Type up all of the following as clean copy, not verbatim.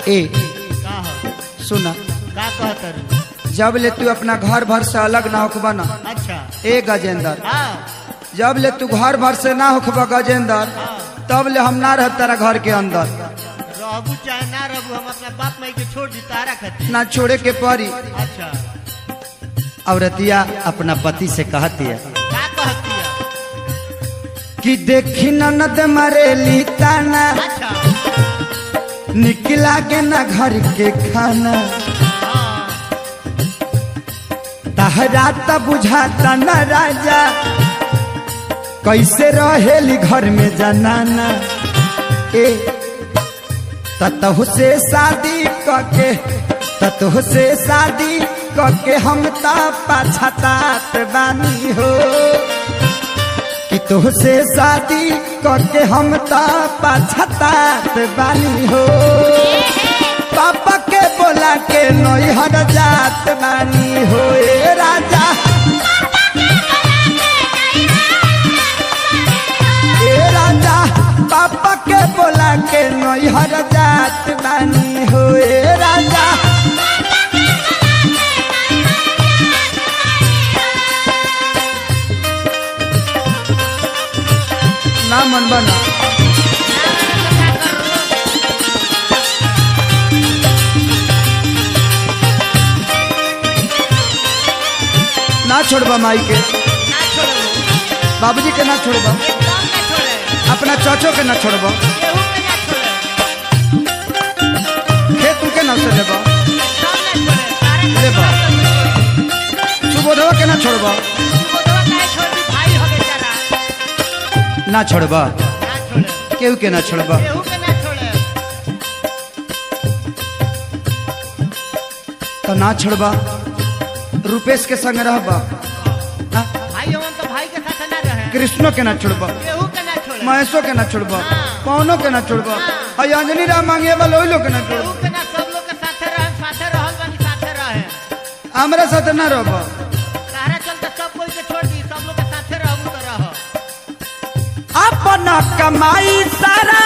ए का हो सुना का कहतर जब ले तू अपना घर भर से अलग ना होखबा ना अच्छा ए गजेंद्र हाँ जब ले तू घर भर से ना होखबा गजेंद्र तब ले हम ना रह तेरा घर के अंदर रहबू चाहे ना रहबू हम अपना बाप माई के छोड़ दी तारा खातिर ना छोड़े के पड़ी। अच्छा औरतिया अपना पति से कहती है का कहती है कि देखी ननद मरेली ताना अच्छा निकला के ना घर के खाना हाँ तहरा त बुझाता न राजा कैसे रहेली घर में जनाना ए ततहु से शादी कके ततहु से शादी कके हम ता पछतात बानी हो कि तुह से शादी कके हम ता पछतात बानी हो पापा के बोला के नैहर जात बानी हो ए राजा ए राजा पापा के बोला के नैहर जात बानी हो ए राजा ना मन बना ना छोड़बा माई के ना छोड़बू बाबूजी के ना छोड़बा एकदम ना छोड़े अपना चाचो के ना छोड़बा केहू के ना छोड़े खेत के ना से लेबा एकदम ना छोड़े तारा लेबा सुबोधवा के ना छोड़बा बोधवा काहे छोड़ दी भाई हो बेचारा ना छोड़बा ना छोड़े केहू के ना छोड़बा केहू के ना छोड़े तो ना छोड़बा रुपेश के संग रहबा हाँ? भाई हमन तो भाई के साथ ना रहे कृष्णो के ना छोड़बा केहू के ना छोड़े महेशो के ना छोड़बा हाँ। पवनो के ना छोड़बा और अंजनी राम मांगे वाला ओइ लोग के ना केहू छोड़बा के ना सब लोग के साथे रहे साथे रहल बानी साथे रहे हमरा साथ ना रहबा तारा चलते सब कोई के छोड़ दी सब लोग के साथे रहबू तो रह अपना कमाई सारा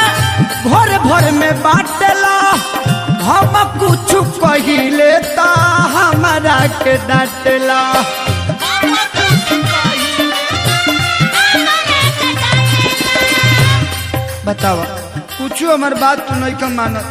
भोर भोर में बाटला हम कुछ कहिले ता हमारा के डांटला बतावा कुछ हमार बात तू नहीं कम मानत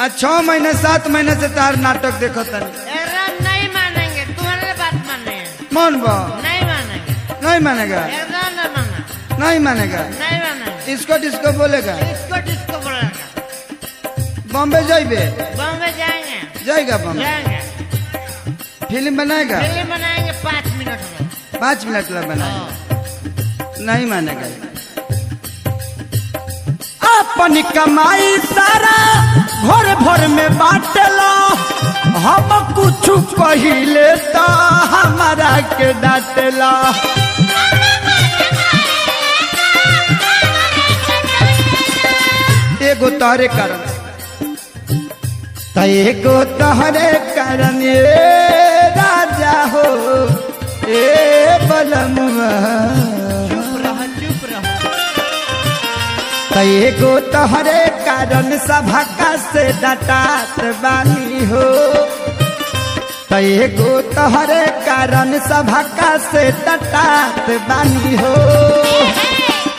आ 6 महीने 7 महीने से तार नाटक देखत तनी एकदम नहीं मानेंगे तुम्हारे बात मानेंगे मन बा नहीं मानेंगे नहीं मानेगा एकदम नहीं माना नहीं मानेगा नहीं मानेंगे इसको डिस्को बोलेगा इसको डिस्को बोलेगा बॉम्बे जाइबे बॉम्बे जाएंगे जाएगा बॉम्बे जाएंगे फिल्म बनाएगा फिल्म बनाएंगे 5 मिनट में 5 मिनट ला बनाएगा नहीं मानेगा अपन कमाई सारा भोर भोर में बाटला हम कुछ कहिले ता हमारा के डांटला एगो तोहरे कारण एगो तोहरे कारण ए राजा हो ए बलमुआ चुप रह एगो तोहरे कारण सभा से डटात बानी हो एगो तोहरे कारण सभा से डटात बानी हो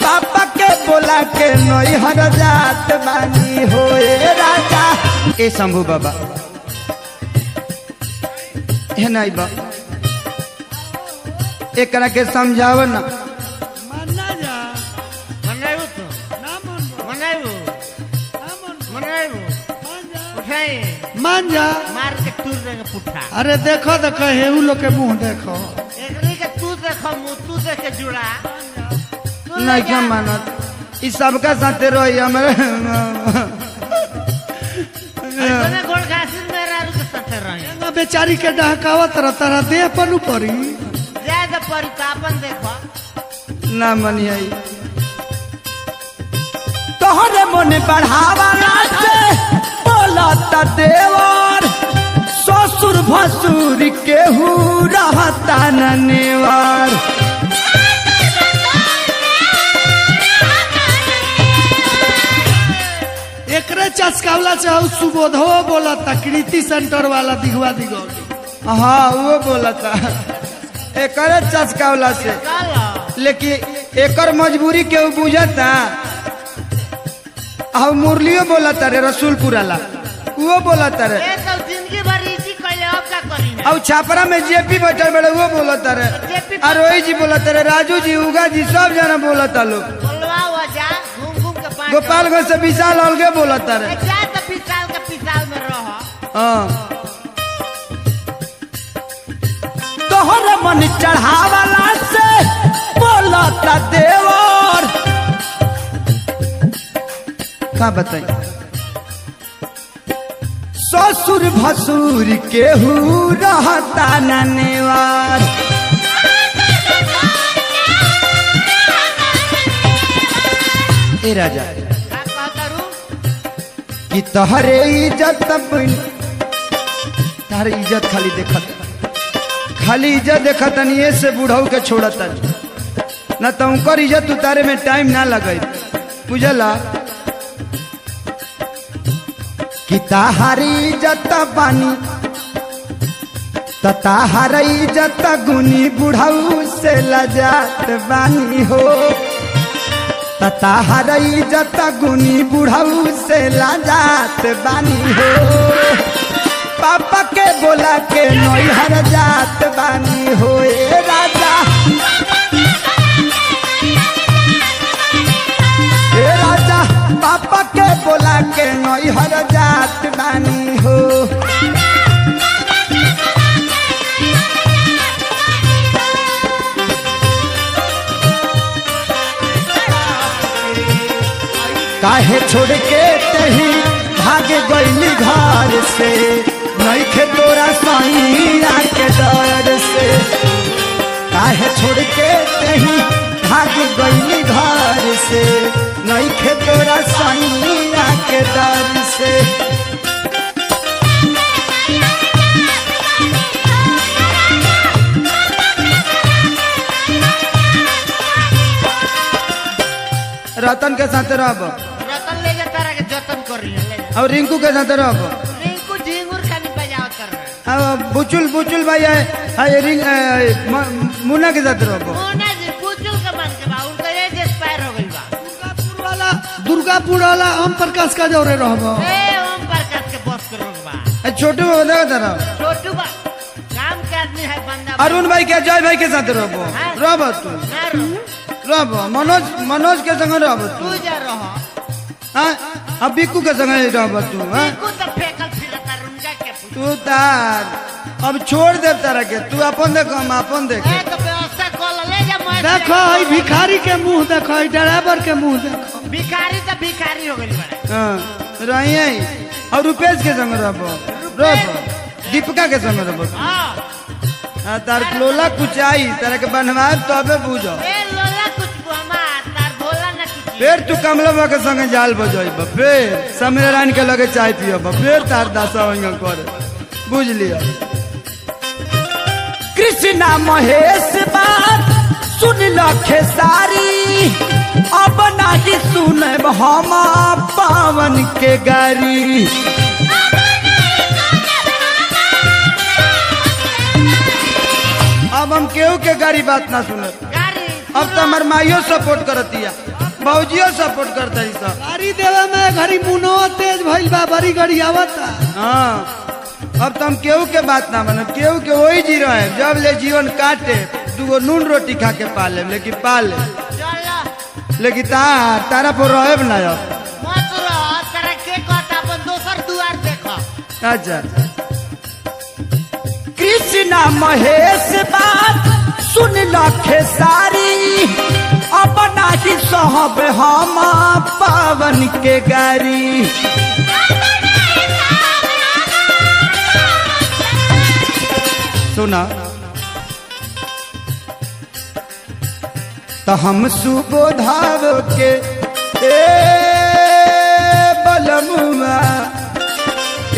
पापा के बोला के नैहर जात बानी हो ए राजा ए शंभू बाबा हे नहीं बा एकरा के समझाव ना मनाइबू तू मनाइबू मनाइबू उठाई मान जा। मार के तूर देंगे पुट्ठा अरे देखो देखो हेऊ लोग के मुंह देखो एकरी के तू देखो मुंह तू देख के जुड़ा नहीं क्या मानत ई सबका साथे रही हमारे तने गोड़ घासिन में रारू के साथे रही ना बेचारी के डहकावत रहता देह पर पड़ी ज्यादा परितापन देखो ना मनिया तोहरे मन बढ़ावा से बोलत देवर ससुर भसुर केहू रहता न नेवर एकरे चस्कावला से हूँ सुबोधो बोला था कृति सेंटर वाला दिगवा दिगो हाँ वो बोला था एकरे चस्कावला से चलो लेकिन एकर मजबूरी के बुझता अब मुरलियो बोला रे रसूलपुर वाला वो बोला रे ये तो जिंदगी भर इसी कहले अब का करी ना अब छापरा में जेपी बैठल बड़े वो बोला रे JP अरोही जी बोला रे राजू जी उगा जी सब जना बोला लोग बोलवा हुआ जा घूम घूम के पास गोपालगंज से विशाल अलगे बोला रे जा तो पिसाल के पिसाल में रह हाँ तोहर मन चढ़ावाला से बोला देवर का बताई ससुर भसुर केहू रहता नेवार ए राजा का कहता रू कि तोहरे इज्जत तार इज्जत खाली इज्जत देखत नहीं से बुढ़ऊ के छोड़त न तो उनकर इज्जत उतारे में टाइम ना लगे बुझला कि ताहारी इज्जत बानी ताहार इज्जत गुनी बुढ़ऊ से लजात बानी हो ताहार इज्जत गुनी बुढ़ऊ से लजात बानी हो पापा के बोला के नैहर जात बानी हो ए राजा ए राजा पापा के बोला के नैहर जात बानी हो काहे छोड़ के तही भागे गईली घर से नइखे तोरा सैया के डर से काहे छोड़ के तही भाग गईली घर से नइखे तोरा सैया के डर से रतन के साथ रहब रतन ले जा तारा के जतन कर रही है ले जा और रिंकू के साथ रहब रिंकू झिंगुर खाली बजाव कर रहा है अब बुचुल भाई है रिंग मुन्ना के साथ रहब मोना जी बुजुल के मन के बा उनका एज एक्सपायर हो गई बा दुर्गापुर वाला ओम प्रकाश का जोरे रहबो ए ओम प्रकाश के बस करो बा छोटू बता तरह छोटू बा काम के आदमी है बंदा अरुण भाई के जय भाई के साथ रहब रहब तू ना रहो रहब मनोज के संग रहब तू तू जा रहो हाँ अब बिक्कू के संग रहब तू हाँ रिंकू तो फेकल फिरता रुंगा के पूछ तू तार अब छोड़ दे तारा के तू अपन देख हम अपन देख ए तो व्यवस्था कर ले जा मैं देखो ई भिखारी के मुंह देखो ई ड्राइवर के मुंह देखो भिखारी तो भिखारी हो गई बड़ा हाँ रही और रुपेश के संग रहब दीपिका के संग रहब हां तार लोला कुछ आई तारा के बनवाए तबे बुझो ए लोला कुछ हमार तार भोला न कुछ फिर तू कमलवा के संग जाल बजब फिर समीरान के लगे चाय पियब फिर तार दासा वही कर बुझ लिया कृष्णा महेश बात सुन लखे सारी अब नहीं सुनब हम पावन के गारी अब हम केहू के गाड़ी बात ना सुनत गाड़ी अब तो हमार माइयो सपोर्ट करतिया भौजियो सपोर्ट करता ही सब गाड़ी देवे में घड़ी मुनो तेज भइल बा बड़ी गाड़ी आवता हाँ अब तो हम केहू के बात ना मानब केहू के वही जी रहे जब ले जीवन काटे दूगो नून रोटी खा के पाले लेकिन पाले चल लेकिन तारा पर रहे ना अब मत रह तारा के कहता अपन दोसर दुआर देखो अच्छा कृष्णा महेश बात सुन लखे सारी अब नहीं सहब हम पावन के गारी सुना तो हम सुबोधाव के बलमुआ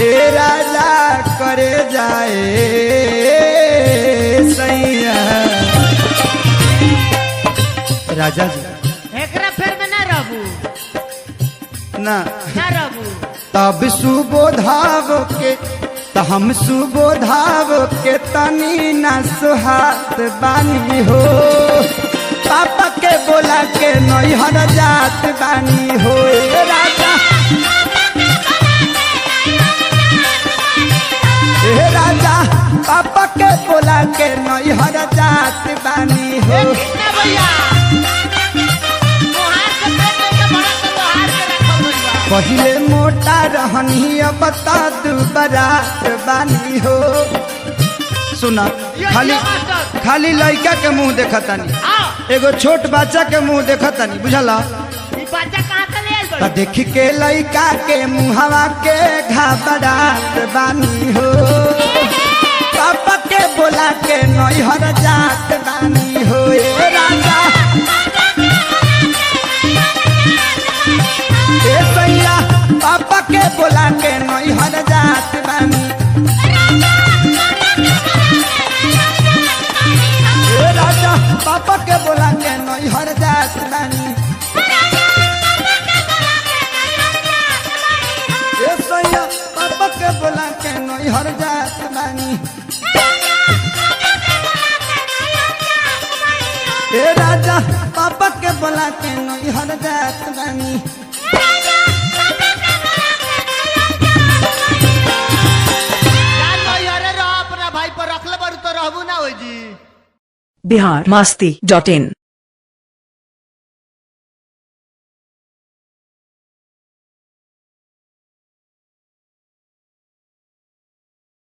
ए राजा करे जाए सैया राजा जी एकरा फेर में ना रहबू ना ना रहबू तब सुबोधाव के तो हम सुबोधाव के तनी न सुहात बानी हो। पापा के बोला के नैहर जात बानी हो। ए राजा ए राजा पापा के बोला के नैहर जात बानी हो। कृष्णा भैया तोहार के पेट में के बड़ा तोहार के रखल गइल बा। पहिले मोटा रहनी अब बता दुबरात बानी हो। सुना खाली लड़का के मुंह देखतानी, एगो छोट बच्चा के मुंह देखतानी, बुझला। ई बच्चा कहां से ले आइल बा? तो देख के लड़का के मुहवा के घबरात बानी हो। पापा के बोला के नैहर जात बानी हो। ए राजा ए सैया पापा के बोला के नैहर जात बानी। ए राजा पापा के बोला के नैहर जात बानी। ए सैया पापा के बोला के नैहर जात बानी। ए राजा पापा के बोला के नैहर जात बानी। जान नैहरे रह, अपना भाई पर रखले बारू तो रहबू ना होई जी। बिहारमस्ती.in